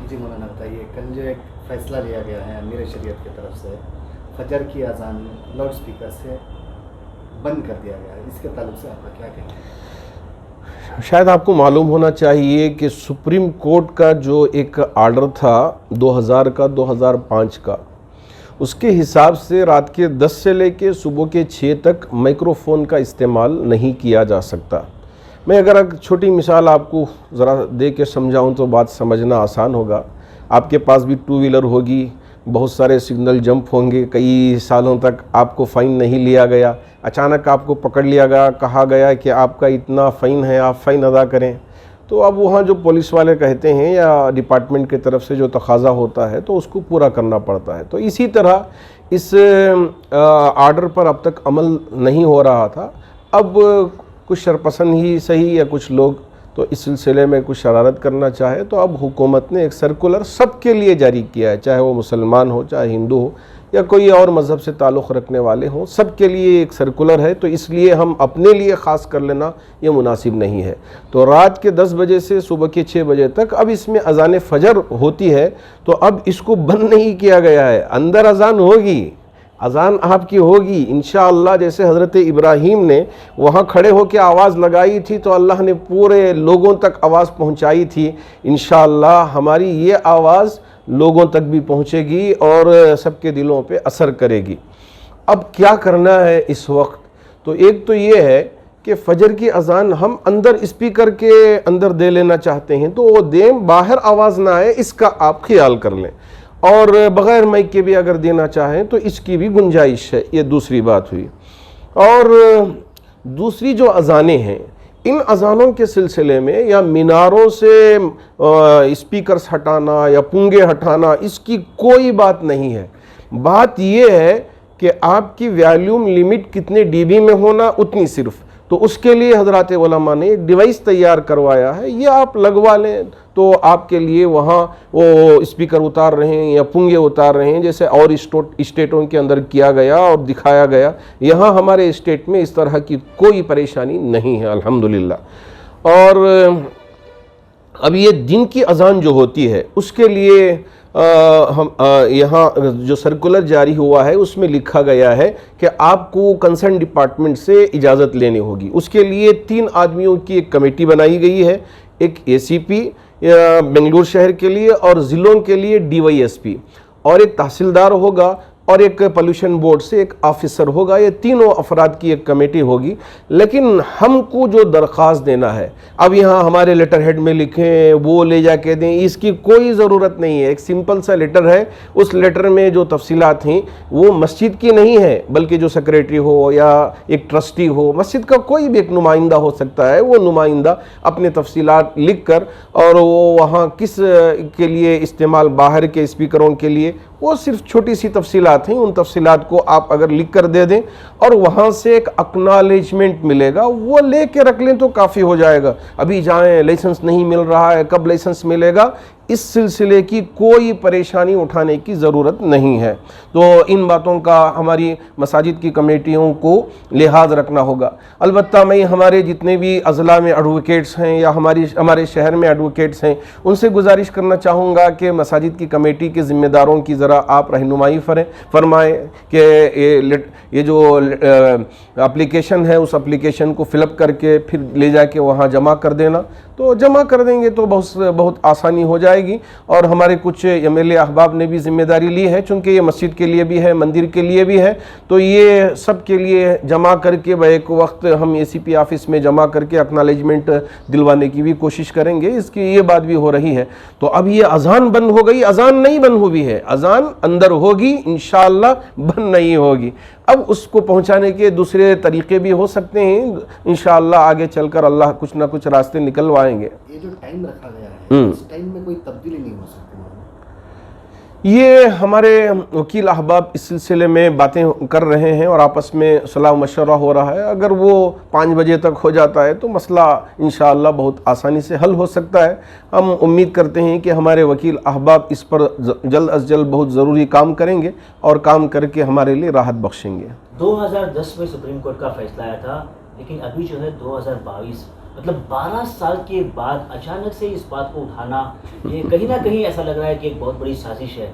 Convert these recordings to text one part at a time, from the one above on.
جی مولانا بتائیے، کل جو ایک فیصلہ لیا گیا ہے امیر شریعت کی طرف سے، فجر کی اذان لاؤڈ اسپیکر سے بند کر دیا گیا ہے، اس کے تعلق سے آپ کا کیا کہنا ہے؟ شاید آپ کو معلوم ہونا چاہیے کہ سپریم کورٹ کا جو ایک آرڈر تھا 2005 کا، اس کے حساب سے رات کے 10 سے لے کے صبح کے 6 تک مائکروفون کا استعمال نہیں کیا جا سکتا۔ میں اگر ایک چھوٹی مثال آپ کو ذرا دے کے سمجھاؤں تو بات سمجھنا آسان ہوگا۔ آپ کے پاس بھی 2 ویلر ہوگی، بہت سارے سگنل جمپ ہوں گے، کئی سالوں تک آپ کو فائن نہیں لیا گیا، اچانک آپ کو پکڑ لیا گیا، کہا گیا کہ آپ کا اتنا فائن ہے، آپ فائن ادا کریں۔ تو اب وہاں جو پولیس والے کہتے ہیں یا ڈپارٹمنٹ کی طرف سے جو تقاضا ہوتا ہے تو اس کو پورا کرنا پڑتا ہے۔ تو اسی طرح اس آرڈر پر اب تک عمل نہیں ہو رہا تھا۔ اب کچھ شرپسند ہی صحیح یا کچھ لوگ تو اس سلسلے میں کچھ شرارت کرنا چاہے تو اب حکومت نے ایک سرکولر سب کے لیے جاری کیا ہے، چاہے وہ مسلمان ہو، چاہے ہندو ہو یا کوئی اور مذہب سے تعلق رکھنے والے ہوں، سب کے لیے ایک سرکولر ہے۔ تو اس لیے ہم اپنے لیے خاص کر لینا یہ مناسب نہیں ہے۔ تو رات کے 10 بجے سے صبح کے 6 بجے تک اب اس میں اذان فجر ہوتی ہے، تو اب اس کو بند نہیں کیا گیا ہے، اندر اذان ہوگی، اذان آپ کی ہوگی انشاءاللہ۔ جیسے حضرت ابراہیم نے وہاں کھڑے ہو کے آواز لگائی تھی تو اللہ نے پورے لوگوں تک آواز پہنچائی تھی، انشاءاللہ ہماری یہ آواز لوگوں تک بھی پہنچے گی اور سب کے دلوں پہ اثر کرے گی۔ اب کیا کرنا ہے اس وقت؟ تو ایک تو یہ ہے کہ فجر کی اذان ہم اندر اسپیکر کے اندر دے لینا چاہتے ہیں تو وہ دیں، باہر آواز نہ آئے، اس کا آپ خیال کر لیں، اور بغیر مائک کے بھی اگر دینا چاہیں تو اس کی بھی گنجائش ہے۔ یہ دوسری بات ہوئی۔ اور دوسری جو اذانیں ہیں، ان اذانوں کے سلسلے میں یا میناروں سے اسپیکرز ہٹانا یا پونگے ہٹانا، اس کی کوئی بات نہیں ہے۔ بات یہ ہے کہ آپ کی ویلیوم لیمٹ کتنے ڈی بی میں ہونا، اتنی صرف۔ تو اس کے لیے حضرات علماء نے ایک ڈیوائس تیار کروایا ہے، یہ آپ لگوا لیں تو آپ کے لیے وہاں وہ اسپیکر اتار رہے ہیں یا پونگے اتار رہے ہیں، جیسے اور اسٹیٹوں کے اندر کیا گیا اور دکھایا گیا۔ یہاں ہمارے اسٹیٹ میں اس طرح کی کوئی پریشانی نہیں ہے الحمدللہ۔ اور اب یہ دن کی اذان جو ہوتی ہے اس کے لیے یہاں جو سرکولر جاری ہوا ہے اس میں لکھا گیا ہے کہ آپ کو کنسرن ڈپارٹمنٹ سے اجازت لینی ہوگی۔ اس کے لیے 3 آدمیوں کی ایک کمیٹی بنائی گئی ہے، ایک اے سی پی بنگلور شہر کے لیے اور ضلعوں کے لیے DYSP، اور ایک تحصیلدار ہوگا اور ایک پولوشن بورڈ سے ایک آفیسر ہوگا۔ یہ تینوں افراد کی ایک کمیٹی ہوگی۔ لیکن ہم کو جو درخواست دینا ہے، اب یہاں ہمارے لیٹر ہیڈ میں لکھیں، وہ لے جا کے دیں، اس کی کوئی ضرورت نہیں ہے۔ ایک سمپل سا لیٹر ہے، اس لیٹر میں جو تفصیلات ہیں وہ مسجد کی نہیں ہے، بلکہ جو سیکریٹری ہو یا ایک ٹرسٹی ہو، مسجد کا کوئی بھی ایک نمائندہ ہو سکتا ہے، وہ نمائندہ اپنے تفصیلات لکھ کر، اور وہ وہاں کس کے لیے استعمال، باہر کے اسپیکروں کے لیے، وہ صرف چھوٹی سی تفصیلات ہیں، ان تفصیلات کو آپ اگر لکھ کر دے دیں اور وہاں سے ایک اکنالجمنٹ ملے گا، وہ لے کے رکھ لیں تو کافی ہو جائے گا۔ ابھی جائیں لائسنس نہیں مل رہا ہے، کب لائسنس ملے گا، اس سلسلے کی کوئی پریشانی اٹھانے کی ضرورت نہیں ہے۔ تو ان باتوں کا ہماری مساجد کی کمیٹیوں کو لحاظ رکھنا ہوگا۔ البتہ میں ہمارے جتنے بھی اضلاع میں ایڈوکیٹس ہیں یا ہمارے شہر میں ایڈوکیٹس ہیں، ان سے گزارش کرنا چاہوں گا کہ مساجد کی کمیٹی کے ذمہ داروں کی ذرا آپ رہنمائی فرمائیں کہ یہ جو اپلیکیشن ہے اس اپلیکیشن کو فل اپ کر کے پھر لے جا کے وہاں جمع کر دینا، تو جمع کر دیں گے تو بہت آسانی ہو جائے گی۔ اور ہمارے کچھ MLA احباب نے بھی ذمہ داری لی ہے، چونکہ یہ مسجد کے لیے بھی ہے، مندر کے لیے بھی ہے، تو یہ سب کے لیے جمع کر کے ایک وقت ہم ACP آفس میں جمع کر کے اکنالجمنٹ دلوانے کی بھی کوشش کریں گے۔ اس کی یہ بات بھی ہو رہی ہے۔ تو اب یہ اذان بند ہو گئی، اذان نہیں بند ہوئی ہے، اذان اندر ہوگی انشاءاللہ، بند نہیں ہوگی۔ اب اس کو پہنچانے کے دوسرے طریقے بھی ہو سکتے ہیں، انشاءاللہ آگے چل کر اللہ کچھ نہ کچھ راستے نکلوائیں گے۔ یہ جو ٹائم رکھا گیا ہے، اس ٹائم میں کوئی تبدیلی نہیں ہو سکتی؟ یہ ہمارے وکیل احباب اس سلسلے میں باتیں کر رہے ہیں اور آپس میں صلاح و مشورہ ہو رہا ہے۔ اگر وہ 5 بجے تک ہو جاتا ہے تو مسئلہ انشاءاللہ بہت آسانی سے حل ہو سکتا ہے۔ ہم امید کرتے ہیں کہ ہمارے وکیل احباب اس پر جلد از جلد بہت ضروری کام کریں گے اور کام کر کے ہمارے لیے راحت بخشیں گے۔ 2010 میں سپریم کورٹ کا فیصلہ آیا تھا، لیکن ابھی جو ہے 2022 مطلب 12 سال کے بعد اچانک سے اس بات کو اٹھانا، یہ کہیں نہ کہیں ایسا لگ رہا ہے کہ ایک بہت بڑی سازش ہے.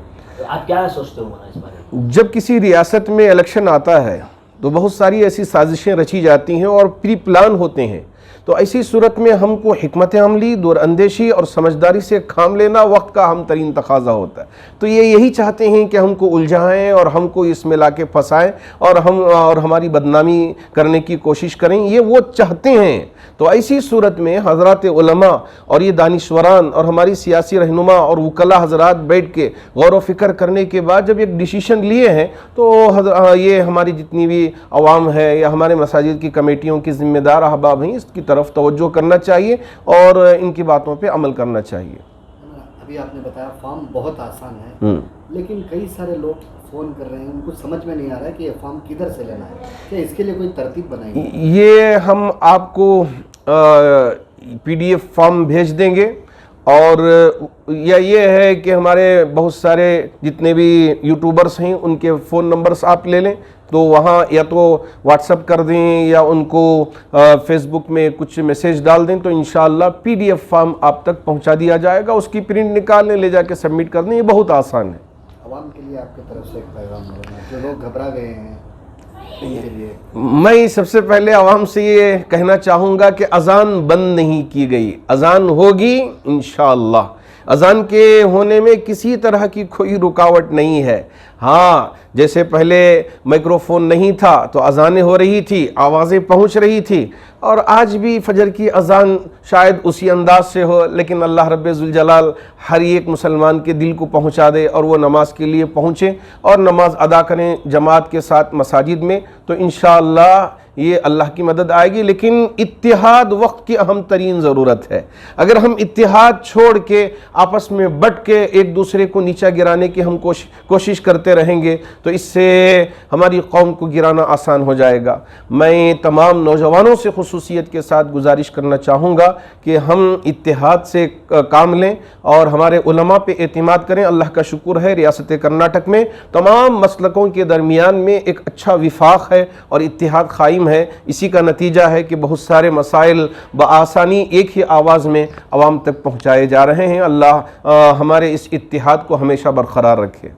آپ کیا سوچتے ہو مولانا اس بارے میں؟ جب کسی ریاست میں الیکشن آتا ہے تو بہت ساری ایسی سازشیں رچی جاتی ہیں اور پری پلان ہوتے ہیں. تو ایسی صورت میں ہم کو حکمت عملی، دور اندیشی اور سمجھداری سے کام لینا وقت کا اہم ترین تقاضا ہوتا ہے. تو یہ یہی چاہتے ہیں کہ ہم کو الجھائیں اور ہم کو اس میں لا کے پھنسائیں اور ہماری بدنامی کرنے کی کوشش کریں، یہ وہ چاہتے ہیں. تو ایسی صورت میں حضرات علماء اور یہ دانشوران اور ہماری سیاسی رہنما اور وکلاء حضرات بیٹھ کے غور و فکر کرنے کے بعد جب ایک ڈیسیشن لیے ہیں تو یہ ہماری جتنی بھی عوام ہے یا ہمارے مساجد کی کمیٹیوں کی ذمہ دار احباب ہیں، اس کی طرف توجہ کرنا چاہیے اور ان کی باتوں پہ عمل کرنا چاہیے. ابھی آپ نے بتایا فارم بہت آسان ہے، لیکن کئی سارے لوگ فون کر رہے ہیں، ان کو سمجھ میں نہیں آ رہا ہے کہ یہ فارم کدھر سے لینا ہے. کیا اس کے لیے کوئی ترتیب بنائی ہے؟ یہ ہم آپ کو پی ڈی ایف فارم بھیج دیں گے، اور یہ ہے کہ ہمارے بہت سارے جتنے بھی یوٹیوبرس ہیں ان کے فون نمبرز آپ لے لیں، تو وہاں یا تو واٹس اپ کر دیں یا ان کو فیس بک میں کچھ میسیج ڈال دیں، تو انشاءاللہ پی ڈی ایف فارم آپ تک پہنچا دیا جائے گا. اس کی پرنٹ نکال لیں، لے جا کے سبمٹ کر دیں. یہ بہت آسان ہے. عوام کے لیے آپ کی طرف سے ایک پیغام ہے، جو لوگ گھبرا گئے ہیں ان کے لیے. میں سب سے پہلے عوام سے یہ کہنا چاہوں گا کہ اذان بند نہیں کی گئی، اذان ہوگی انشاءاللہ. اذان کے ہونے میں کسی طرح کی کوئی رکاوٹ نہیں ہے. ہاں، جیسے پہلے مائکروفون نہیں تھا تو اذانیں ہو رہی تھی، آوازیں پہنچ رہی تھی، اور آج بھی فجر کی اذان شاید اسی انداز سے ہو، لیکن اللہ رب ذوالجلال ہر ایک مسلمان کے دل کو پہنچا دے اور وہ نماز کے لیے پہنچے اور نماز ادا کریں جماعت کے ساتھ مساجد میں. تو انشاءاللہ یہ اللہ کی مدد آئے گی. لیکن اتحاد وقت کی اہم ترین ضرورت ہے. اگر ہم اتحاد چھوڑ کے آپس میں بٹ کے ایک دوسرے کو نیچا گرانے کی ہم کوشش کرتے رہیں گے تو اس سے ہماری قوم کو گرانا آسان ہو جائے گا. میں تمام نوجوانوں سے خصوصیت کے ساتھ گزارش کرنا چاہوں گا کہ ہم اتحاد سے کام لیں اور ہمارے علماء پہ اعتماد کریں. اللہ کا شکر ہے ریاست کرناٹک میں تمام مسلکوں کے درمیان میں ایک اچھا وفاق ہے اور اتحاد قائم ہے. اسی کا نتیجہ ہے کہ بہت سارے مسائل بآسانی ایک ہی آواز میں عوام تک پہنچائے جا رہے ہیں. اللہ ہمارے اس اتحاد کو ہمیشہ برقرار رکھے.